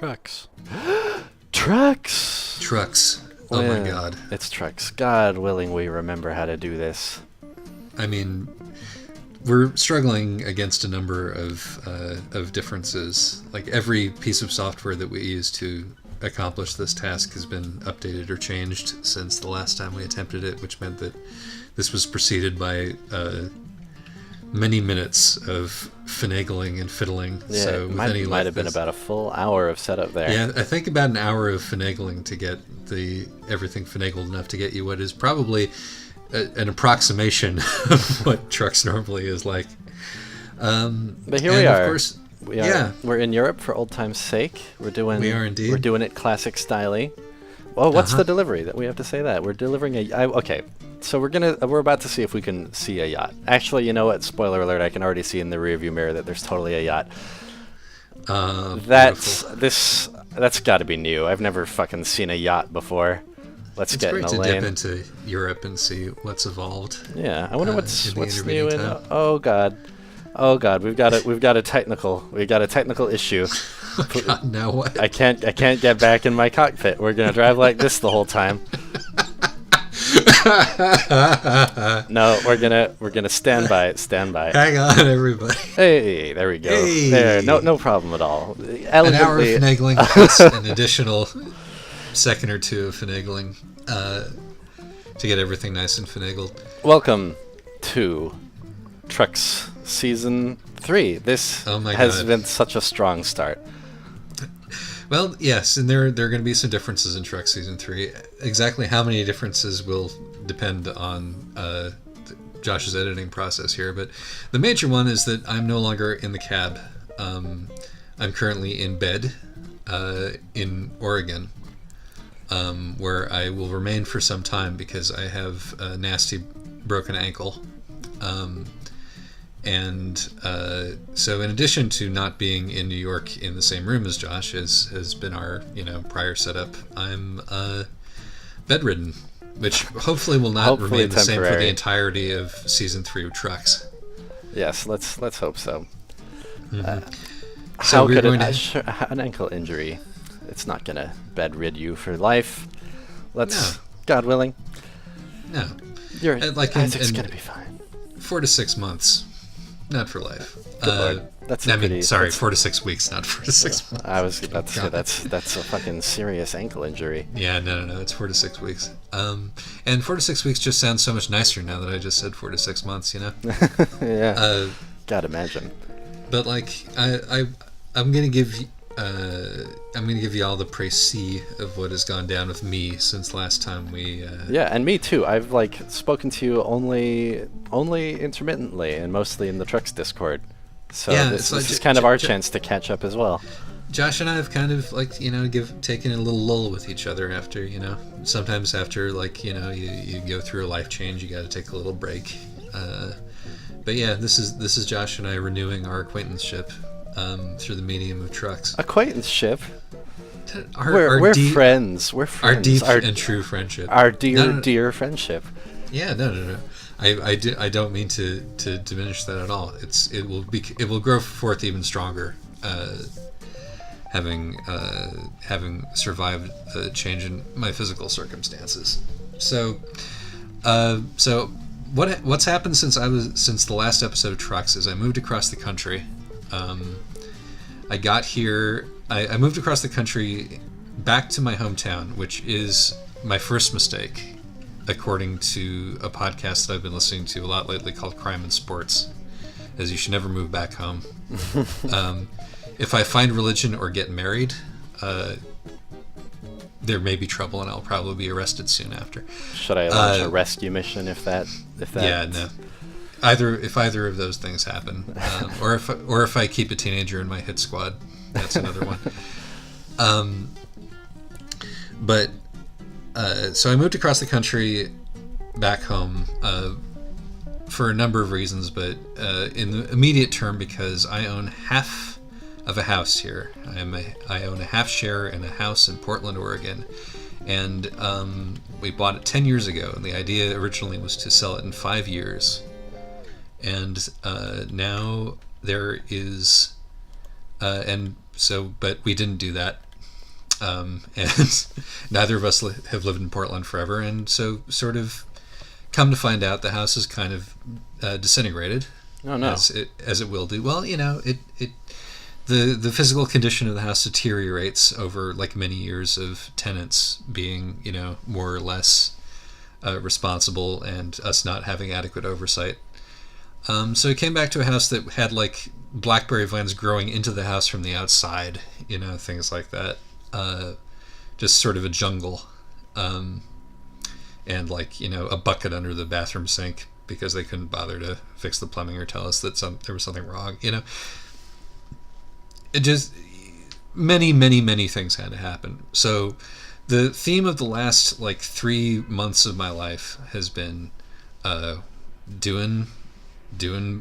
Trucks. Trucks! Trucks. Oh my god. It's trucks. God willing we remember how to do this. I mean, we're struggling against a number of differences. Like every piece of software that we use to accomplish this task has been updated or changed since the last time we attempted it, which meant that this was preceded by many minutes of finagling and fiddling. Yeah, So it with might any luck, have been this- about a full hour of setup there. Yeah, I think about an hour of finagling to get everything finagled enough to get you what is probably an approximation of what trucks normally is like. But here and we are. Of course, We're in Europe for old time's sake. We are indeed. We're doing it classic style-y. Oh, what's Uh-huh. the delivery? That we have to say that we're delivering okay. So we're about to see if we can see a yacht. Actually, you know what? Spoiler alert! I can already see in the rearview mirror that there's totally a yacht. That's got to be new. I've never fucking seen a yacht before. Let's It's get great in a to lane. dip into Europe and see what's evolved. Yeah, I wonder in what's the new. intervening time. Oh god, we've got a technical issue. God, now what? I can't get back in my cockpit. We're gonna drive like this the whole time. No, we're gonna stand by. Hang on, everybody. Hey, there we go. Hey. There, no problem at all. An hour of Elegantly, finagling plus an additional second or two of finagling to get everything nice and finagled. welcome to Trucks Season 3. This Oh my has God. been such a strong start. Well, yes, and there are going to be some differences in Truck Season 3. Exactly how many differences will depend on Josh's editing process here, but the major one is that I'm no longer in the cab. I'm currently in bed in Oregon, where I will remain for some time because I have a nasty broken ankle. So in addition to not being in New York in the same room as Josh, as has been our prior setup, I'm bedridden, which hopefully will not Hopefully remain the same for the temporary. entirety of season 3 of Trucks. Yes, let's hope so. So How we're could going an ankle injury? It's not gonna bedrid you for life. Let's, No. God willing, No, you're like Isaac's in gonna be fine. 4 to 6 months, not for life. Good Lord. That's a I mean, pretty- sorry, that's- 4 to 6 weeks, not 4 to 6 months. I was about to say God. that's a fucking serious ankle injury. Yeah, no, it's 4 to 6 weeks. And 4 to 6 weeks just sounds so much nicer now that I just said 4 to 6 months, Yeah, God imagine. But like, I'm gonna give you all the précis of what has gone down with me since last time we. Yeah, and me too. I've spoken to you only intermittently and mostly in the Trucks Discord. So Yeah, this it's like is kind of our J- chance to catch up as well. Josh and I have kind of taken a little lull with each other after sometimes after you go through a life change, you got to take a little break. But yeah, this is Josh and I renewing our acquaintanceship through the medium of Trucks. Acquaintanceship. Our We're deep, friends. We're friends. Our deep and true friendship. our dear No. dear friendship. Yeah, no. I don't mean to diminish that at all. It will grow forth even stronger, having survived the change in my physical circumstances. So what's happened since the last episode of Trucks is I moved across the country. I got here. I moved across the country back to my hometown, which is my first mistake, according to a podcast that I've been listening to a lot lately called Crime and Sports, as you should never move back home. If I find religion or get married, there may be trouble and I'll probably be arrested soon after. Should I launch a rescue mission if that? Yeah, no. If either of those things happen, or if I keep a teenager in my hit squad, that's another one. So I moved across the country back home for a number of reasons, but in the immediate term because I own half of a house here. I own a half share in a house in Portland, Oregon, and we bought it 10 years ago, and the idea originally was to sell it in 5 years. And now there is, but we didn't do that And neither of us have lived in Portland forever, and so sort of come to find out the house is kind of disintegrated. Oh no. As it will do. Well, the physical condition of the house deteriorates over like many years of tenants being, more or less responsible and us not having adequate oversight. So it came back to a house that had like blackberry vines growing into the house from the outside, things like that. Just sort of a jungle. And like, a bucket under the bathroom sink because they couldn't bother to fix the plumbing or tell us that there was something wrong. It just, many, many, many things had to happen. So the theme of the last like 3 months of my life has been doing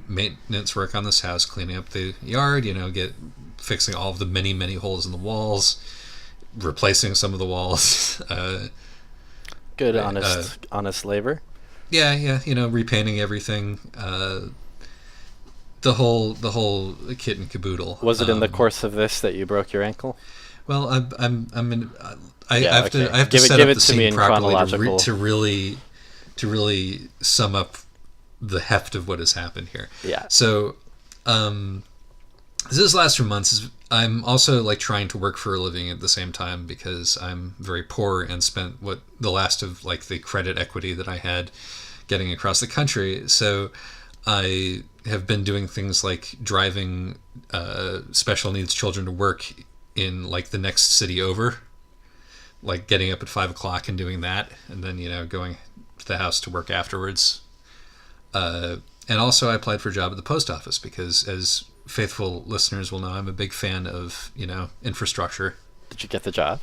maintenance work on this house, cleaning up the yard, fixing all of the many, many holes in the walls, replacing some of the walls. Good, honest labor. Yeah, repainting everything. The whole kit and caboodle. Was it in the course of this that you broke your ankle? Well, I have to give set it up the to me in scene properly chronological. to really sum up the heft of what has happened here. Yeah. So, this last 3 months, I'm also like trying to work for a living at the same time because I'm very poor and spent the last of like the credit equity that I had getting across the country. So I have been doing things like driving special needs children to work in like the next city over, like getting up at 5 o'clock and doing that, and then going to the house to work afterwards. And also I applied for a job at the post office because, as faithful listeners will know, I'm a big fan of infrastructure. Did you get the job?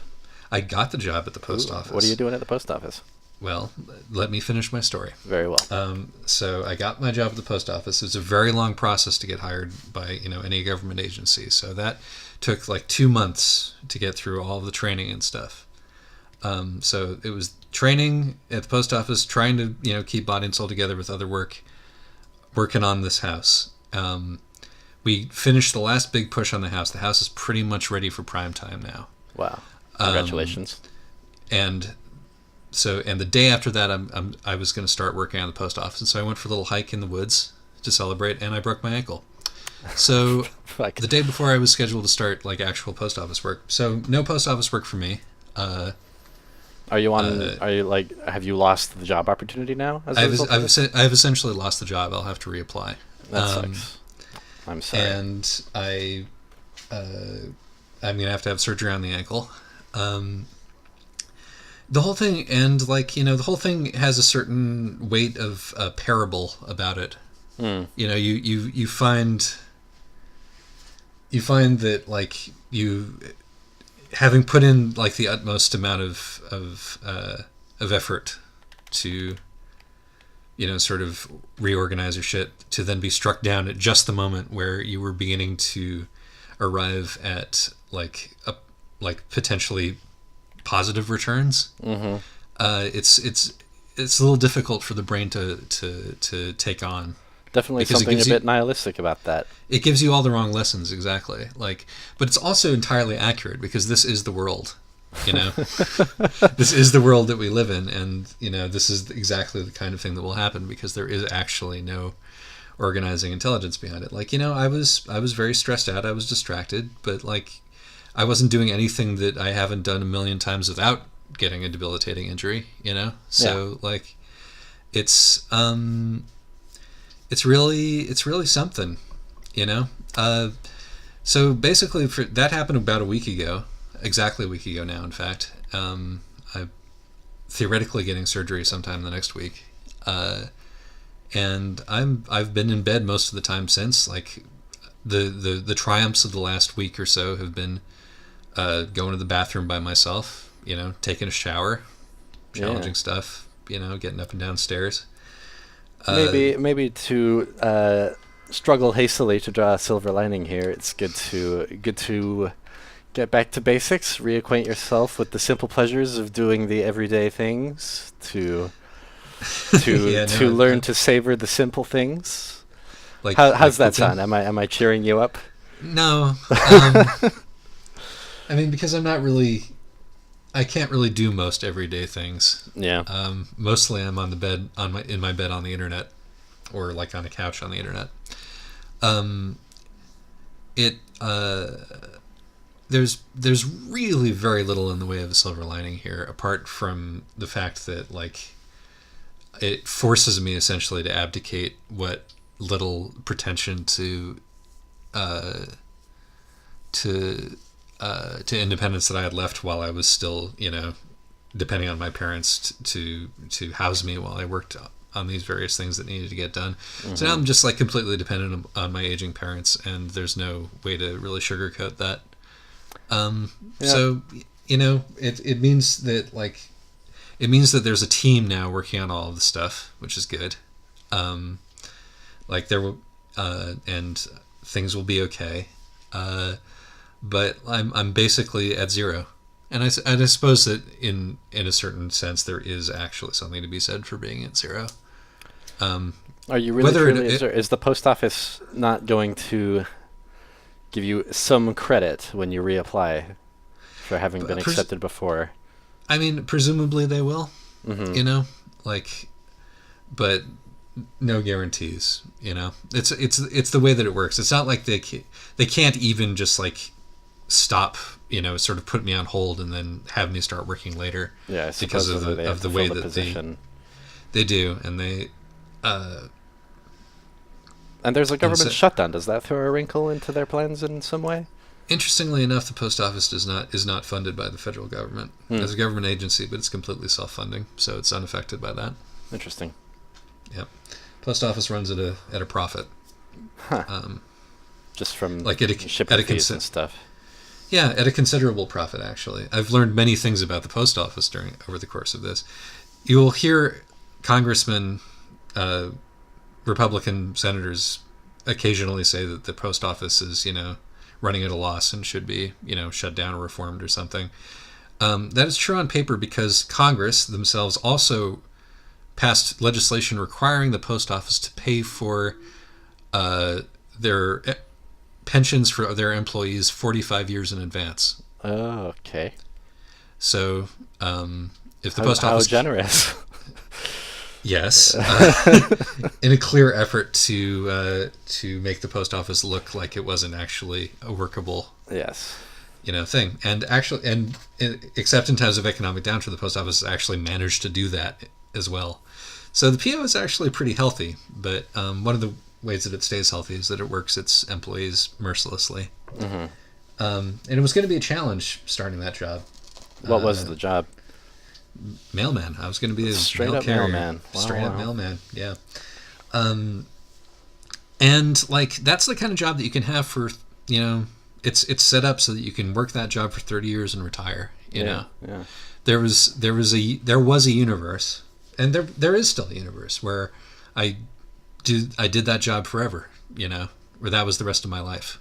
I got the job at the post office. What are you doing at the post office? Well, let me finish my story. Very well. So I got my job at the post office. It's a very long process to get hired by any government agency. So that took like 2 months to get through all of the training and stuff. So it was training at the post office, trying to keep body and soul together with other work, working on this house. We finished the last big push on the house. The house is pretty much ready for prime time now. Wow! Congratulations. And the day after that, I was going to start working on the post office, and so I went for a little hike in the woods to celebrate, and I broke my ankle. So the day before I was scheduled to start like actual post office work. So no post office work for me. Are you on? Have you lost the job opportunity now? I've essentially lost the job. I'll have to reapply. That sucks. I'm sorry. And I'm gonna have to have surgery on the ankle. The whole thing, and the whole thing has a certain weight of parable about it. You find that like you, having put in like the utmost amount of effort to sort of reorganize your shit, to then be struck down at just the moment where you were beginning to arrive at like potentially positive returns. Mm-hmm. It's a little difficult for the brain to take on. Definitely something a bit nihilistic about that. It gives you all the wrong lessons, exactly. But it's also entirely accurate because this is the world. This is the world that we live in, and this is exactly the kind of thing that will happen because there is actually no organizing intelligence behind it. I was very stressed out. I was distracted, but I wasn't doing anything that I haven't done a million times without getting a debilitating injury. So yeah. It's really something. So basically, that happened about a week ago. Exactly a week ago now, in fact. I'm theoretically getting surgery sometime the next week, and I've been in bed most of the time since. The triumphs of the last week or so have been going to the bathroom by myself, taking a shower, challenging stuff, getting up and down stairs. Maybe to struggle hastily to draw a silver lining here, it's good to get back to basics, reacquaint yourself with the simple pleasures of doing the everyday things, to learn to savor the simple things. How's that sound? Am I cheering you up? No. Because I'm not really I can't really do most everyday things. Yeah. Mostly I'm on the bed in my bed on the internet, or like on a couch on the internet. Um, it there's really very little in the way of a silver lining here, apart from the fact that like it forces me essentially to abdicate what little pretension uh, to to independence that I had left while I was still, depending on my parents to house me while I worked on these various things that needed to get done. Mm-hmm. So now I'm just like completely dependent on my aging parents, and there's no way to really sugarcoat that. So it means that there's a team now working on all of the stuff, which is good. Like there will, and things will be okay. But I'm basically at zero, and I suppose that in a certain sense there is actually something to be said for being at zero. Are you really truly, is the post office not going to give you some credit when you reapply for having been accepted before? I mean, presumably they will. Mm-hmm. But no guarantees. It's the way that it works. It's not like they can't even just like stop, sort of put me on hold and then have me start working later. Yeah, because of the way that they do, and they. And there's a government shutdown. Does that throw a wrinkle into their plans in some way? Interestingly enough, the post office is not funded by the federal government as a government agency, but it's completely self-funding, so it's unaffected by that. Interesting. Yep. Post office runs at a profit. Huh. Just from like shipping fees and stuff. Yeah, at a considerable profit, actually. I've learned many things about the post office over the course of this. You will hear congressmen, Republican senators occasionally say that the post office is, running at a loss and should be, shut down or reformed or something. That is true on paper because Congress themselves also passed legislation requiring the post office to pay for their pensions for their employees 45 years in advance. Oh, okay. So if the post office... How generous. Yes, in a clear effort to make the post office look like it wasn't actually a workable thing, and except in times of economic downturn, the post office has actually managed to do that as well. So the PO is actually pretty healthy, but one of the ways that it stays healthy is that it works its employees mercilessly. Mm-hmm. And it was going to be a challenge starting that job. What was the job? Mailman. I was going to be a straight mail up carrier. mailman. Straight up mailman. Yeah. And like that's the kind of job that you can have for it's set up so that you can work that job for 30 years and retire. You know. Yeah. There was a universe, and there is still a universe where I did that job forever. Where that was the rest of my life.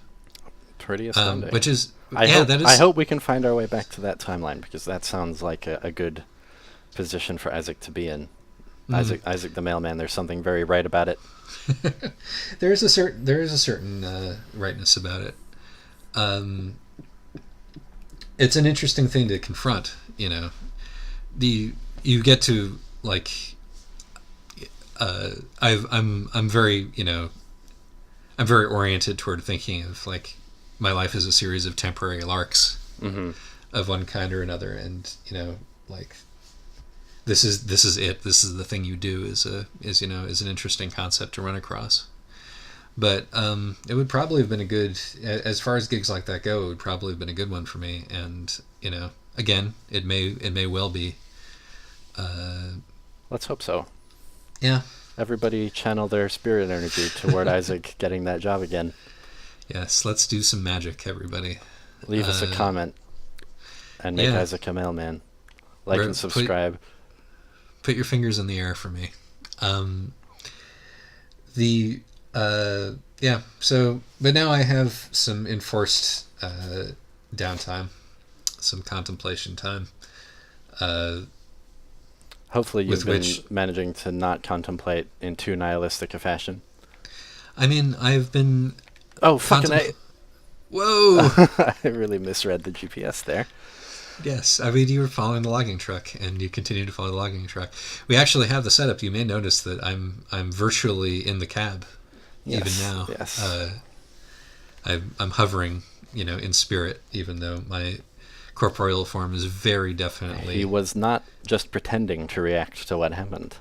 Pretty astounding. Which is I hope we can find our way back to that timeline because that sounds like a good position for Isaac to be in. Isaac the mailman. There's something very right about it. There is a certain rightness about it. It's an interesting thing to confront. You get to like. I'm very I'm very oriented toward thinking of like my life is a series of temporary larks of one kind or another, and like this is it. This is the thing you do is an interesting concept to run across. But it would probably have been a good, as far as gigs like that go, it would probably have been a good one for me. And again, it may well be. Let's hope so. Yeah. Everybody channel their spirit energy toward Isaac getting that job again. Yes, let's do some magic, everybody. Leave us a comment and make Isaac a mailman. Like and subscribe. Put your fingers in the air for me. But now I have some enforced downtime, some contemplation time. Hopefully you've been managing to not contemplate in too nihilistic a fashion. I mean, I've been... Oh, fucking A. Whoa! I really misread the GPS there. Yes, I mean, you were following the logging truck, and you continue to follow the logging truck. We actually have the setup. You may notice that I'm virtually in the cab, even Yes, now. yes. I'm hovering, in spirit, even though my corporeal form is very definitely. He was not just pretending to react to what happened.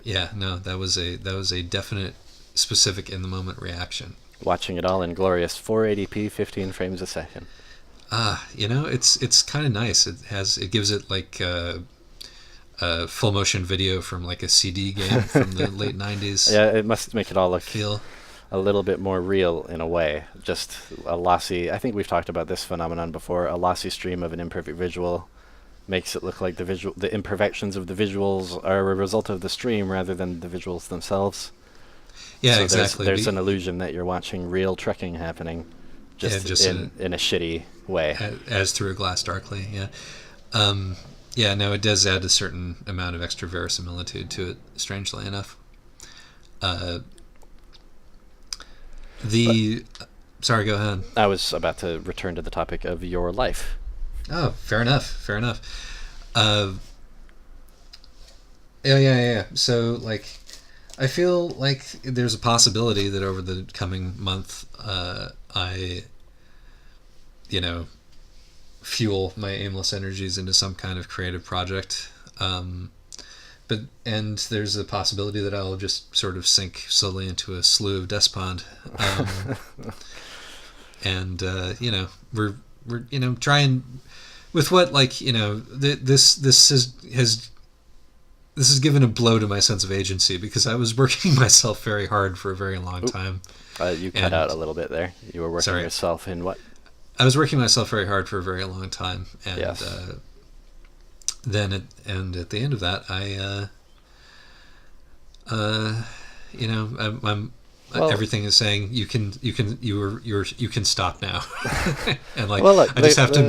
Yeah, no, that was a definite, specific in the moment reaction. Watching it all in glorious 480p, 15 frames a second. It's kind of nice. It gives it like a full motion video from like a CD game from the late 90s. Yeah, it must make it all look Feel. a little bit more real in a way. Just a lossy, I think we've talked about this phenomenon before, a lossy stream of an imperfect visual makes it look like the imperfections of the visuals are a result of the stream rather than the visuals themselves. Yeah, So exactly. There's an illusion that you're watching real trekking happening, just in a shitty way. As through a glass darkly. Yeah. Yeah. No, it does add a certain amount of extra verisimilitude to it. Strangely enough. Sorry, go ahead. I was about to return to the topic of your life. Oh, fair enough. Fair enough. Yeah. So, like, I feel like there's a possibility that over the coming month, I, fuel my aimless energies into some kind of creative project. And there's a possibility that I'll just sort of sink slowly into a slough of despond. And we're trying with what, like, this has given a blow to my sense of agency, because I was working myself very hard for a very long time. You cut out a little bit there. You were working yourself in what? I was working myself very hard for a very long time, and yes. Then at the end of that, everything is saying you can stop now, and like, well, look, I just have to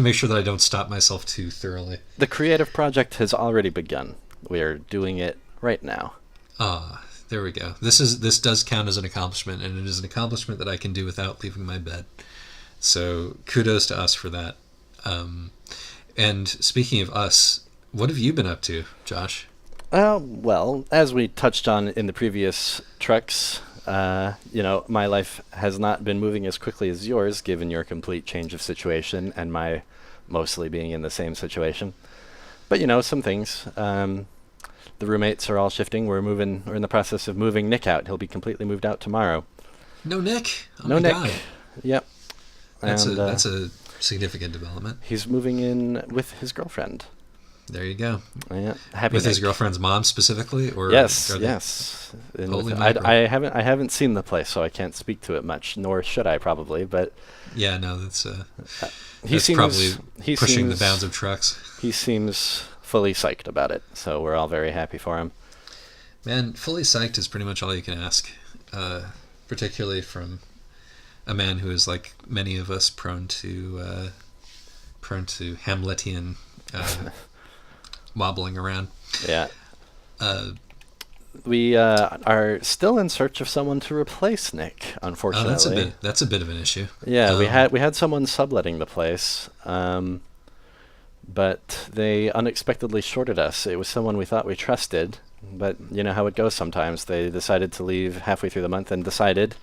make sure that I don't stop myself too thoroughly. The creative project has already begun. We are doing it right now. There we go. This does count as an accomplishment, and it is an accomplishment that I can do without leaving my bed. So kudos to us for that. And speaking of us, what have you been up to, Josh? Well, as we touched on in the previous treks, my life has not been moving as quickly as yours, given your complete change of situation and my mostly being in the same situation. But, some things. The roommates are all shifting. We're in the process of moving Nick out. He'll be completely moved out tomorrow. No Nick? No Nick. God. Yep. That's a significant development. He's moving in with his girlfriend. There you go. Yeah, with his girlfriend's mom specifically, or yes. I haven't seen the place, so I can't speak to it much, nor should I probably. But yeah, no, that's probably pushing the bounds of trucks. He seems fully psyched about it, so we're all very happy for him. Man, fully psyched is pretty much all you can ask, particularly from a man who is, like many of us, prone to Hamletian wobbling around. Yeah. We are still in search of someone to replace Nick, unfortunately. Oh, that's a bit of an issue. Yeah, we had someone subletting the place, but they unexpectedly shorted us. It was someone we thought we trusted, but you know how it goes sometimes. They decided to leave halfway through the month and decided,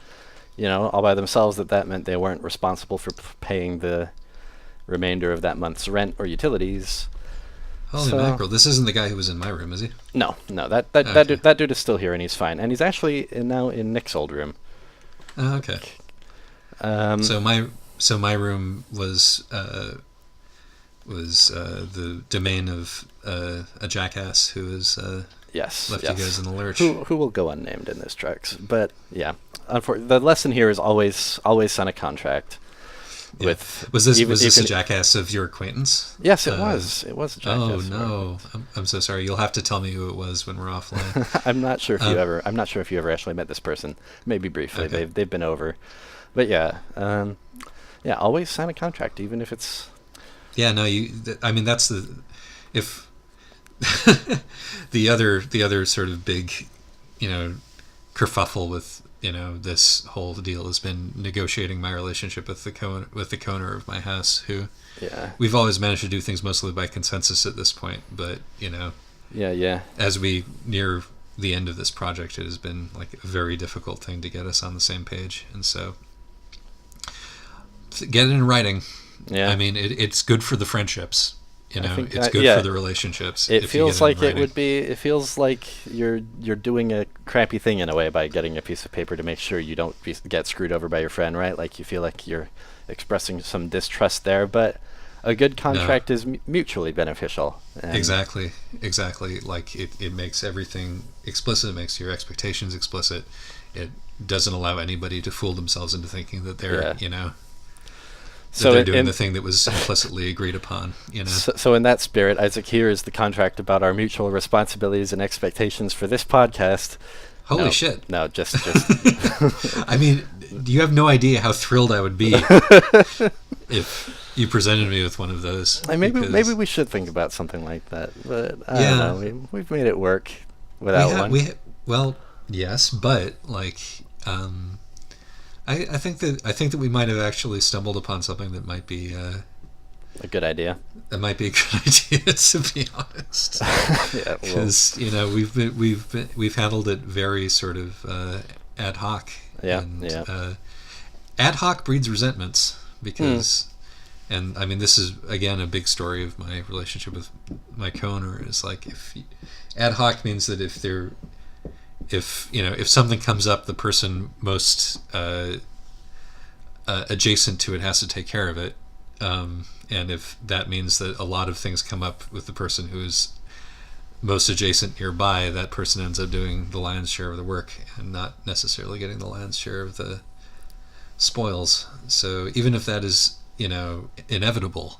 all by themselves that meant they weren't responsible for paying the remainder of that month's rent or utilities. Holy mackerel! This isn't the guy who was in my room, is he? No. That dude is still here, and he's fine. And he's actually now in Nick's old room. Oh, okay. So my room was the domain of a jackass who was left you guys in the lurch. Who will go unnamed in this treks. But yeah, the lesson here is always sign a contract. Yeah. Was this a jackass of your acquaintance? Yes, it was. It was a jackass. Oh no, I'm so sorry. You'll have to tell me who it was when we're offline. I'm not sure if you ever actually met this person. Maybe briefly. Okay. They've been over, but yeah, always sign a contract, even if it's. Yeah, no, that's if the other sort of big, kerfuffle with this whole deal has been negotiating my relationship with the co-owner of my house, who we've always managed to do things mostly by consensus at this point. But as we near the end of this project, it has been like a very difficult thing to get us on the same page, and so get it in writing. I mean, it's good for the friendships. It's good for the relationships. It feels like it would be. It feels like you're doing a crappy thing in a way by getting a piece of paper to make sure you don't get screwed over by your friend, right? Like you feel like you're expressing some distrust there, but a good contract is mutually beneficial. Exactly. Like it makes everything explicit. It makes your expectations explicit. It doesn't allow anybody to fool themselves into thinking that they're so they're doing the thing that was implicitly agreed upon. So in that spirit, Isaac, here is the contract about our mutual responsibilities and expectations for this podcast. Holy shit! No, just. I mean, you have no idea how thrilled I would be if you presented me with one of those. Maybe we should think about something like that. But I don't know. We've made it work without one. Well, yes, but like. I think that we might have actually stumbled upon something that might be a good idea. It might be a good idea, to be honest. Because we've handled it very sort of ad hoc. Ad hoc breeds resentments because, and I mean, this is again a big story of my relationship with my co-owner. Is like ad hoc means that if something comes up, the person most adjacent to it has to take care of it, and if that means that a lot of things come up with the person who is most adjacent nearby, that person ends up doing the lion's share of the work and not necessarily getting the lion's share of the spoils. So even if that is inevitable,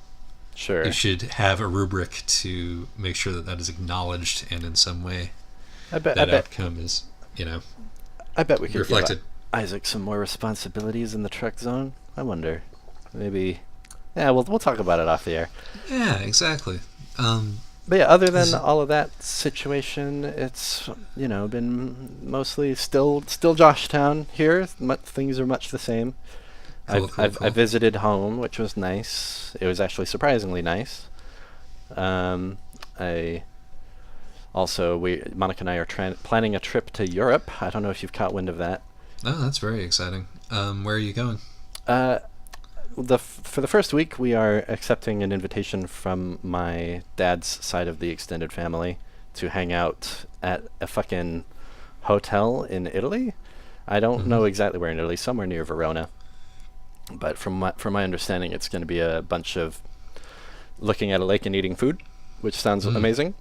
sure, you should have a rubric to make sure that is acknowledged, and in some way outcome is, I bet we could reflected. Give Isaac some more responsibilities in the truck zone. I wonder, maybe. Yeah, we'll talk about it off the air. Yeah, exactly. But other than all of that situation, it's been mostly still Joshtown here. Things are much the same. Cool. I visited home, which was nice. It was actually surprisingly nice. Monica and I are planning a trip to Europe. I don't know if you've caught wind of that. Oh, that's very exciting. Where are you going? For the first week, we are accepting an invitation from my dad's side of the extended family to hang out at a fucking hotel in Italy. I don't know exactly where in Italy, somewhere near Verona. But from my understanding, it's going to be a bunch of looking at a lake and eating food, which sounds amazing.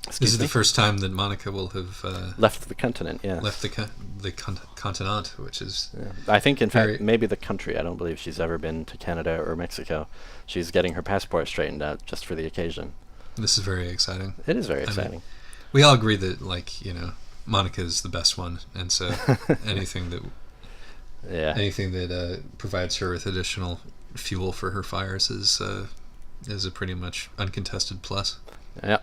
This is the first time that Monica will have left the continent. Yeah, left the continent, which is. Yeah. I think, in fact, maybe the country. I don't believe she's ever been to Canada or Mexico. She's getting her passport straightened out just for the occasion. This is very exciting. It is very exciting. I mean, we all agree that, Monica is the best one, and so anything that provides her with additional fuel for her fires is a pretty much uncontested plus. Yeah.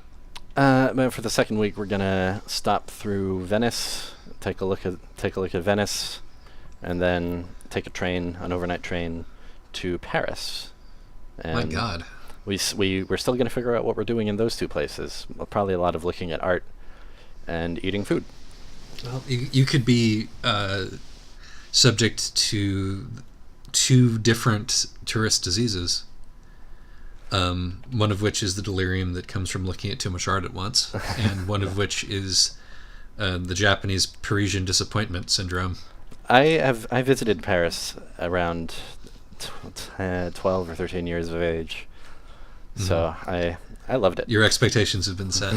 But for the second week, we're gonna stop through Venice, take a look at Venice, and then take an overnight train to Paris. And my God, we're still gonna figure out what we're doing in those two places. Probably a lot of looking at art and eating food. Well, you could be subject to two different tourist diseases. One of which is the delirium that comes from looking at too much art at once, and one of which is the Japanese Parisian disappointment syndrome. I visited Paris around 12 or 13 years of age, so I loved it. Your expectations have been set.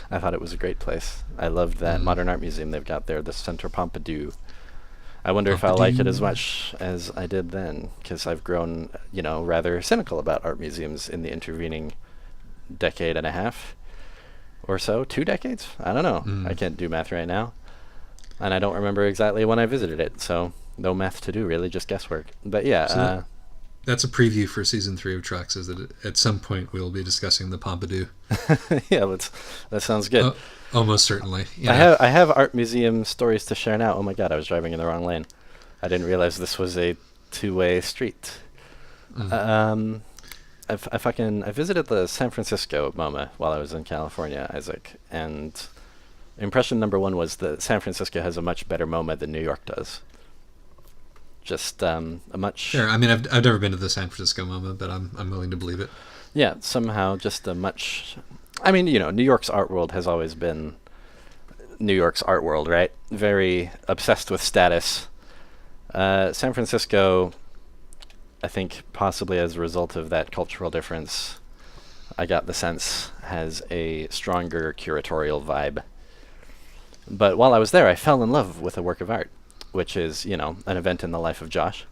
I thought it was a great place. I loved that modern art museum they've got there, the Centre Pompidou. I wonder if I'll like it as much as I did then, because I've grown, rather cynical about art museums in the intervening decade and a half or so. 2 decades? I don't know. I can't do math right now. And I don't remember exactly when I visited it, so no math to do, really, just guesswork. But yeah. that's a preview for season 3 of Treks. Is that at some point we'll be discussing the Pompidou? Yeah, that sounds good. Almost certainly. I have art museum stories to share now. Oh my god, I was driving in the wrong lane. I didn't realize this was a two-way street. Mm-hmm. I visited the San Francisco MoMA while I was in California, Isaac, and impression number one was that San Francisco has a much better MoMA than New York does. Just a much... Sure, I mean, I've never been to the San Francisco MoMA, but I'm willing to believe it. Yeah, somehow just a much... I mean, New York's art world has always been New York's art world, right? Very obsessed with status. San Francisco, I think possibly as a result of that cultural difference, I got the sense, has a stronger curatorial vibe. But while I was there, I fell in love with a work of art, which is, an event in the life of Josh.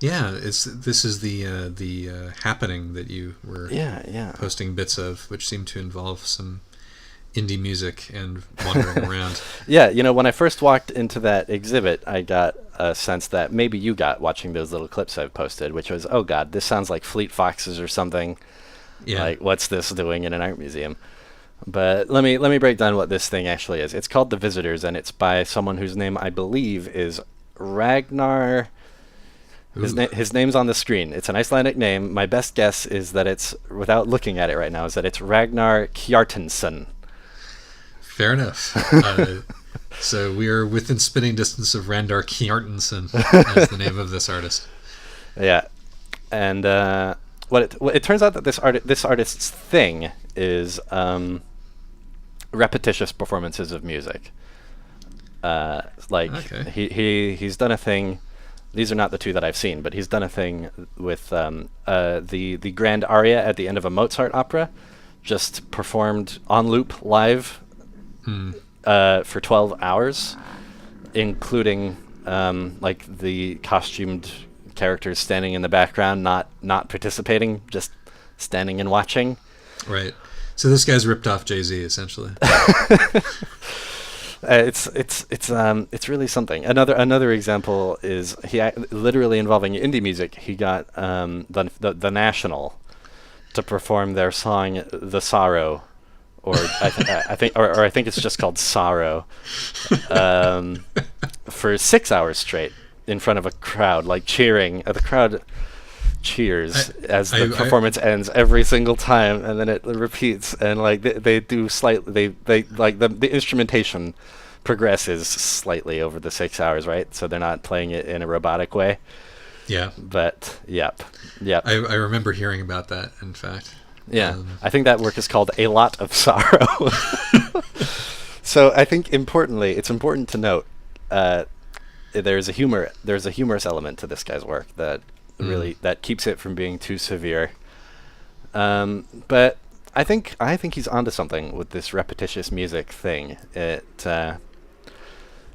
Yeah, this is the happening that you were posting bits of, which seemed to involve some indie music and wandering around. Yeah, when I first walked into that exhibit, I got a sense that maybe you got watching those little clips I've posted, which was, oh god, this sounds like Fleet Foxes or something. Yeah. Like, what's this doing in an art museum? But let me break down what this thing actually is. It's called The Visitors, and it's by someone whose name I believe is Ragnar. His name's on the screen. It's an Icelandic name. My best guess is that it's, without looking at it right now, is that it's Ragnar Kjartansson. Fair enough. So we are within spitting distance of Randar Kjartansson as the name of this artist. Yeah, and it turns out that this artist's thing is repetitious performances of music. He's done a thing. These are not the two that I've seen, but he's done a thing with the grand aria at the end of a Mozart opera, just performed on loop live for 12 hours, including the costumed characters standing in the background, not participating, just standing and watching. Right. So this guy's ripped off Jay-Z essentially. It's really something. Another example is literally involving indie music. He got the National to perform their song "The Sorrow," or I think it's just called "Sorrow," for 6 hours straight in front of a crowd, like cheering. The crowd cheers as the performance ends every single time, and then it repeats, and they do slightly. They the instrumentation progresses slightly over the 6 hours, right? So they're not playing it in a robotic way. Yeah. But yep. I remember hearing about that, in fact. Yeah. I think that work is called A Lot of Sorrow. So I think it's important to note there's a humorous element to this guy's work that really that keeps it from being too severe. But I think he's onto something with this repetitious music thing.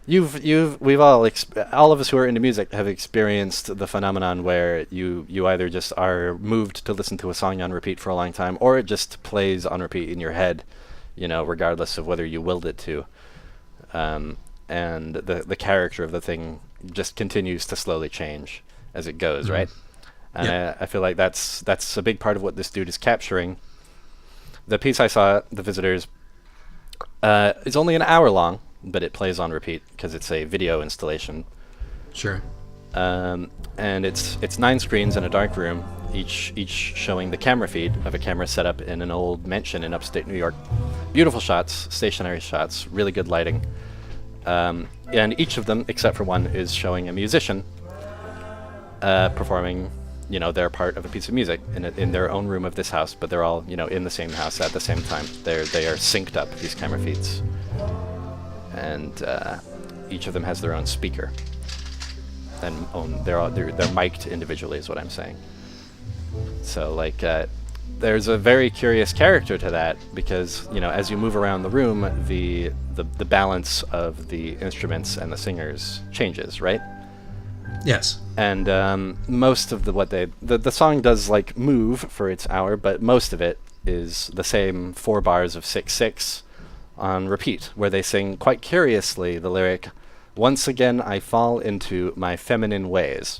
We've all of us who are into music have experienced the phenomenon where you either just are moved to listen to a song on repeat for a long time, or it just plays on repeat in your head, regardless of whether you willed it to. And the character of the thing just continues to slowly change as it goes, right? And I feel like that's a big part of what this dude is capturing. The piece I saw, The Visitors, is only an hour long, but it plays on repeat because it's a video installation. Sure. And it's 9 screens in a dark room, each showing the camera feed of a camera set up in an old mansion in upstate New York. Beautiful shots, stationary shots, really good lighting. And each of them, except for one, is showing a musician performing, their part of a piece of music in their own room of this house, but they're all, in the same house at the same time. They are synced up, these camera feeds. And each of them has their own speaker. And they're mic'd individually, is what I'm saying. So, there's a very curious character to that because, as you move around the room, the balance of the instruments and the singers changes, right? Yes. And most of the song does move for its hour, but most of it is the same 4 bars of 6/6 on repeat, where they sing quite curiously the lyric, "Once again I fall into my feminine ways."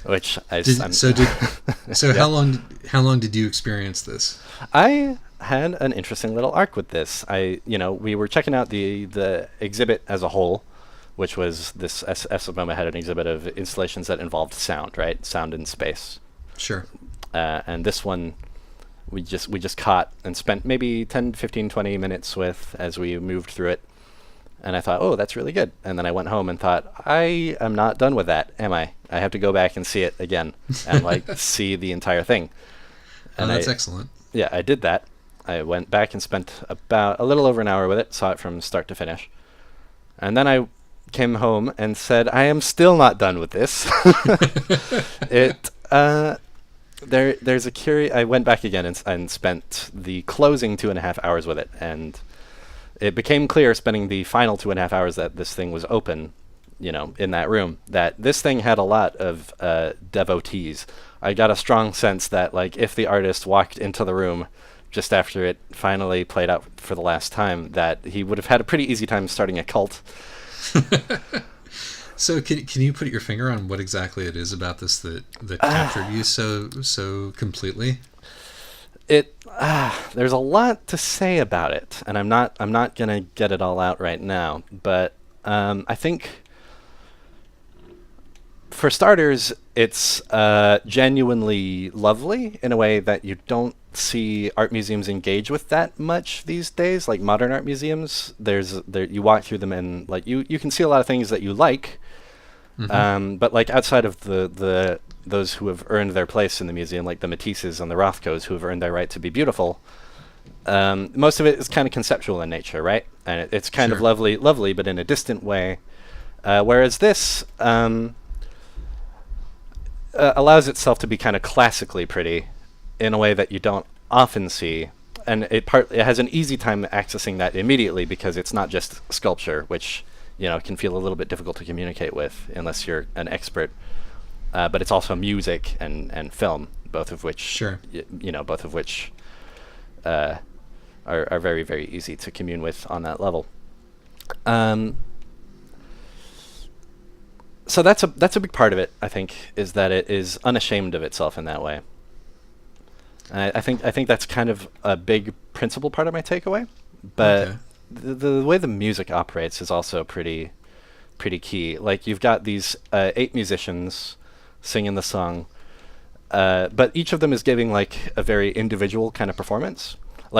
which Did, so did so Yeah. how long did you experience this? I had an interesting little arc with this. We were checking out the exhibit as a whole, which was this SMOMA had an exhibit of installations that involved sound, right? Sound in space. Sure. And this one we just caught and spent maybe 10, 15, 20 minutes with as we moved through it. And I thought, oh, that's really good. And then I went home and thought, I am not done with that, am I? I have to go back and see it again and see the entire thing. Oh, And that's excellent. yeah, I did that. I went back and spent about a little over an hour with it, saw it from start to finish. And then I came home and said, I am still not done with this. It there's a I went back again and spent the closing 2.5 hours with it, and it became clear spending the final 2.5 hours that this thing was open, in that room, that this thing had a lot of devotees. I got a strong sense that if the artist walked into the room just after it finally played out for the last time, that he would have had a pretty easy time starting a cult. So can you put your finger on what exactly it is about this that captured you so completely? There's a lot to say about it, and I'm not gonna get it all out right now, but I think for starters, it's genuinely lovely in a way that you don't see art museums engage with that much these days. Like modern art museums, you walk through them and you can see a lot of things that you like. But outside of those who have earned their place in the museum, like the Matisses and the Rothkos, who have earned their right to be beautiful, most of it is kind of conceptual in nature, right? And it's kind of Sure. lovely, but in a distant way. Whereas this allows itself to be kind of classically pretty in a way that you don't often see. And it has an easy time accessing that immediately because it's not just sculpture, which can feel a little bit difficult to communicate with unless you're an expert. But it's also music and film, both of which Sure. both of which are very, very easy to commune with on that level. So that's a big part of it, I think, is that it is unashamed of itself in that way. And I think that's kind of a big principal part of my takeaway. But Okay. the way the music operates is also pretty key. Like you've got these 8 musicians singing the song, but each of them is giving a very individual kind of performance.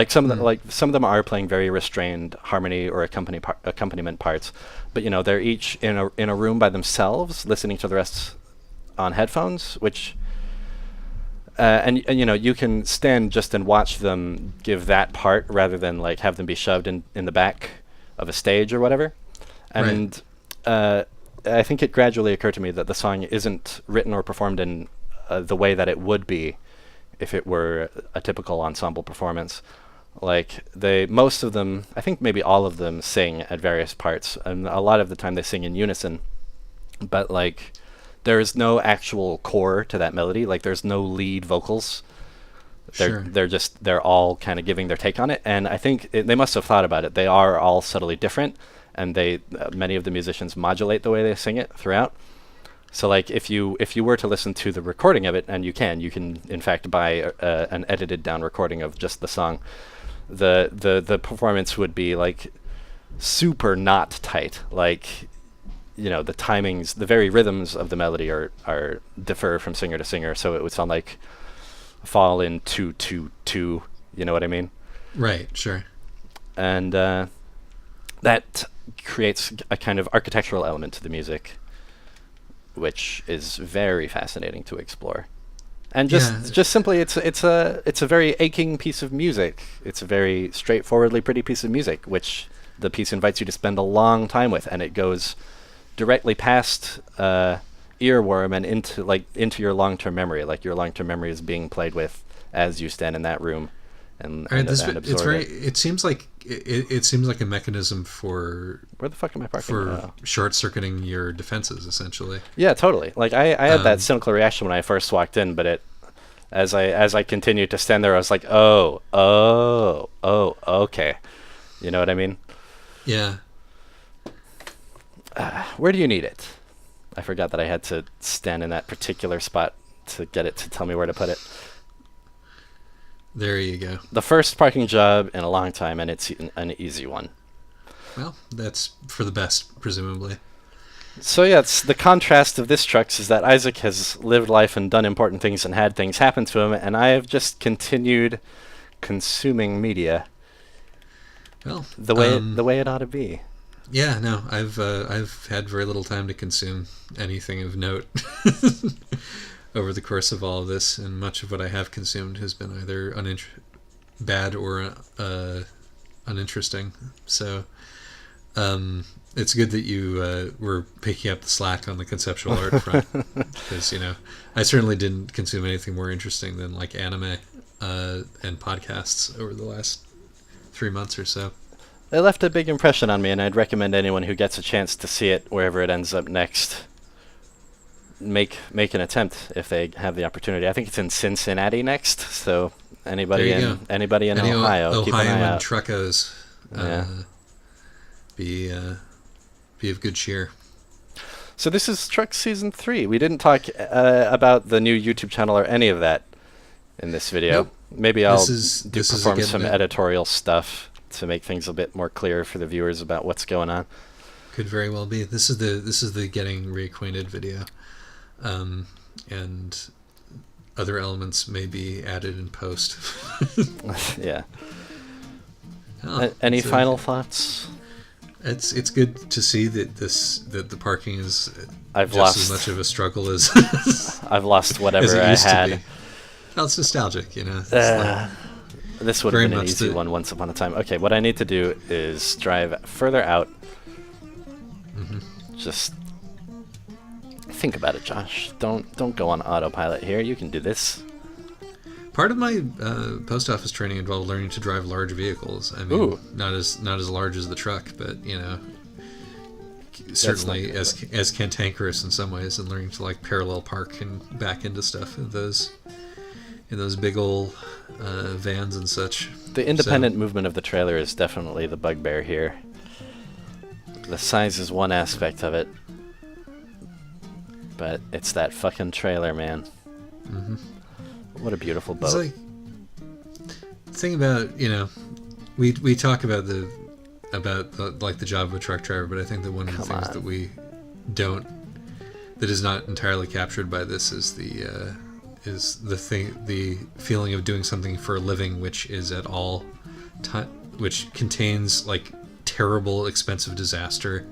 Some of them are playing very restrained harmony or accompaniment parts, but they're each in a room by themselves, listening to the rest on headphones, which. And you can stand just and watch them give that part rather than have them be shoved in the back of a stage or whatever. And I think it gradually occurred to me that the song isn't written or performed in the way that it would be if it were a typical ensemble performance. Most of them, I think maybe all of them, sing at various parts, and a lot of the time they sing in unison. But there is no actual core to that melody. There's no lead vocals. Sure. They're all kind of giving their take on it, and I think they must have thought about it. They are all subtly different, and many of the musicians modulate the way they sing it throughout. So if you were to listen to the recording of it, and you can in fact buy an edited down recording of just the song, the performance would be super not tight. The timings, the very rhythms of the melody are differ from singer to singer, so it would sound like fall in 2-2-2. You know what I mean? Right. Sure. And that creates a kind of architectural element to the music, which is very fascinating to explore. And just simply, it's a very aching piece of music. It's a very straightforwardly pretty piece of music, which the piece invites you to spend a long time with, and it goes directly past earworm and into your long-term memory. Your long-term memory is being played with as you stand in that room and absorb it. It seems like it seems like a mechanism for Where the fuck am I parking? for short-circuiting your defenses, essentially. Yeah, totally. I had that cynical reaction when I first walked in, but as I continued to stand there, I was like, oh, okay. You know what I mean? Yeah. Where do you need it? I forgot that I had to stand in that particular spot to get it to tell me where to put it. There you go. The first parking job in a long time, and it's an easy one. Well, that's for the best, presumably. So yeah, it's the contrast of this trucks is that Isaac has lived life and done important things and had things happen to him, and I have just continued consuming media Well, the way it ought to be. Yeah, no, I've had very little time to consume anything of note over the course of all of this, and much of what I have consumed has been either bad or uninteresting. So it's good that you were picking up the slack on the conceptual art front, because I certainly didn't consume anything more interesting than like anime and podcasts over the last 3 months or so. It left a big impression on me, and I'd recommend anyone who gets a chance to see it wherever it ends up next make an attempt if they have the opportunity. I think it's in Cincinnati next, so anybody in Ohio, keep an eye out. And truckos, be of good cheer. So this is Truck Season 3. We didn't talk about the new YouTube channel or any of that in this video. Nope. Maybe I'll perform some again, editorial stuff to make things a bit more clear for the viewers about what's going on. Could very well be. This is the getting reacquainted video, and other elements may be added in post. Yeah. Any final thoughts? It's good to see that the parking is I've just lost as much of a struggle as I've lost whatever as it I used had. to be. Well, it's nostalgic, It's like, this would have been an easy one once upon a time. Okay, what I need to do is drive further out. Mm-hmm. Just think about it, Josh. Don't go on autopilot here. You can do this. Part of my post office training involved learning to drive large vehicles. I mean, Ooh. not as large as the truck, but certainly as cantankerous in some ways, and learning to like parallel park and back into stuff in those big old vans and such. The independent movement of the trailer is definitely the bugbear here. The size is one aspect of it, but it's that fucking trailer, man. Mm-hmm. What a beautiful boat. It's like, the thing about, we talk about the job of a truck driver, but I think that one of the things that that is not entirely captured by this is the feeling of doing something for a living, which is at all which contains like terrible, expensive disaster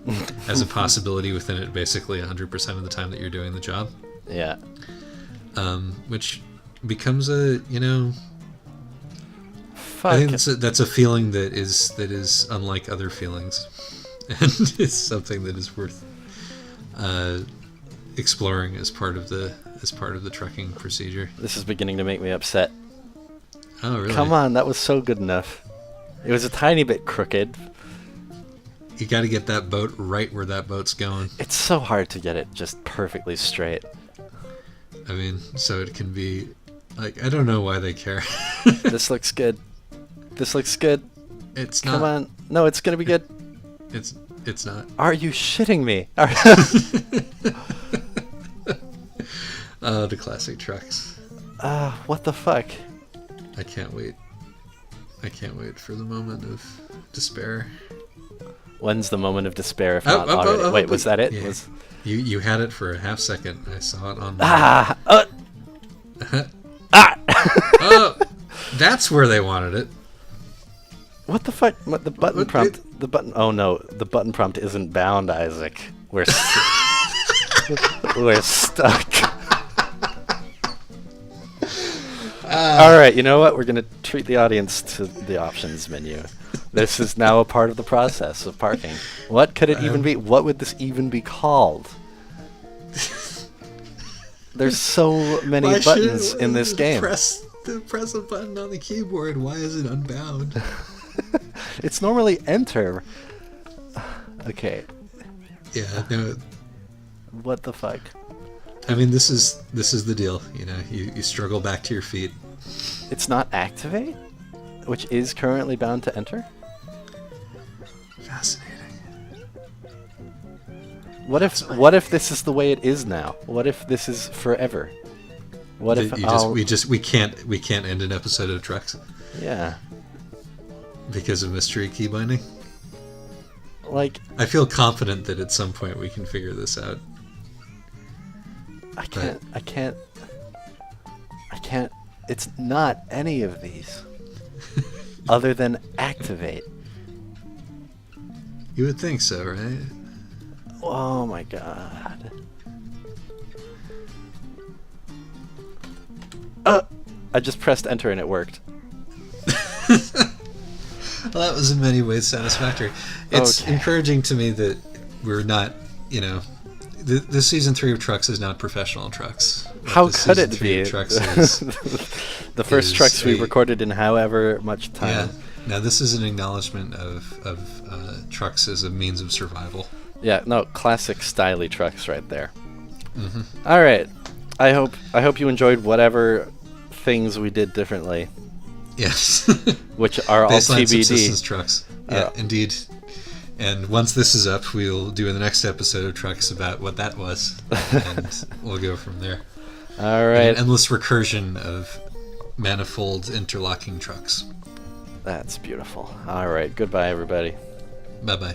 as a possibility within it, basically 100% of the time that you're doing the job. Yeah. Which becomes a Fuck. I think that's a feeling that is unlike other feelings, and it's something that is worth exploring as part of the trucking procedure. This is beginning to make me upset. Oh, really? Come on, that was so good enough. It was a tiny bit crooked. You got to get that boat right where that boat's going. It's so hard to get it just perfectly straight. I mean, so it can be like, I don't know why they care. This looks good. This looks good. It's not. Come on. No, it's gonna be good. It's not. Are you shitting me? The classic trucks. What the fuck? I can't wait. I can't wait for the moment of despair. When's the moment of despair if not already? Wait, was that it? Yeah. You had it for a half second. I saw it on. Oh, that's where they wanted it. What the fuck? What, the button prompt? The button. Oh no, the button prompt isn't bound, Isaac. We're we're stuck. All right, you know what? We're gonna treat the audience to the options menu. This is now a part of the process of parking. What could it even be? What would this even be called? There's so many buttons in this game. Press a button on the keyboard. Why is it unbound? It's normally enter. Okay. Yeah. No. What the fuck? I mean, this is the deal. You struggle back to your feet. It's not activate, which is currently bound to enter. Fascinating. What if this is the way it is now? What if this is forever? What if we can't end an episode of Trucks Yeah. because of mystery key binding? Like, I feel confident that at some point we can figure this out. I can't. It's not any of these. Other than activate. You would think so, right? Oh my god. I just pressed enter and it worked. Well, that was in many ways satisfactory. It's Okay. encouraging to me that we're not, this season 3 of Trucks is not professional Trucks. How This could season it 3 be? of Trucks is, The first is trucks we a- recorded in however much time. yeah. Now this is an acknowledgement of Trucks as a means of survival. Yeah, no, classic styly trucks right there. Mm-hmm. All right. I hope you enjoyed whatever things we did differently, Yes. which are all Baseline subsistence TBD. trucks. Yeah, indeed. And once this is up, we'll do in the next episode of Trucks about what that was, and we'll go from there. All An right. endless recursion of manifold interlocking trucks. That's beautiful. All right. Goodbye, everybody. Bye bye.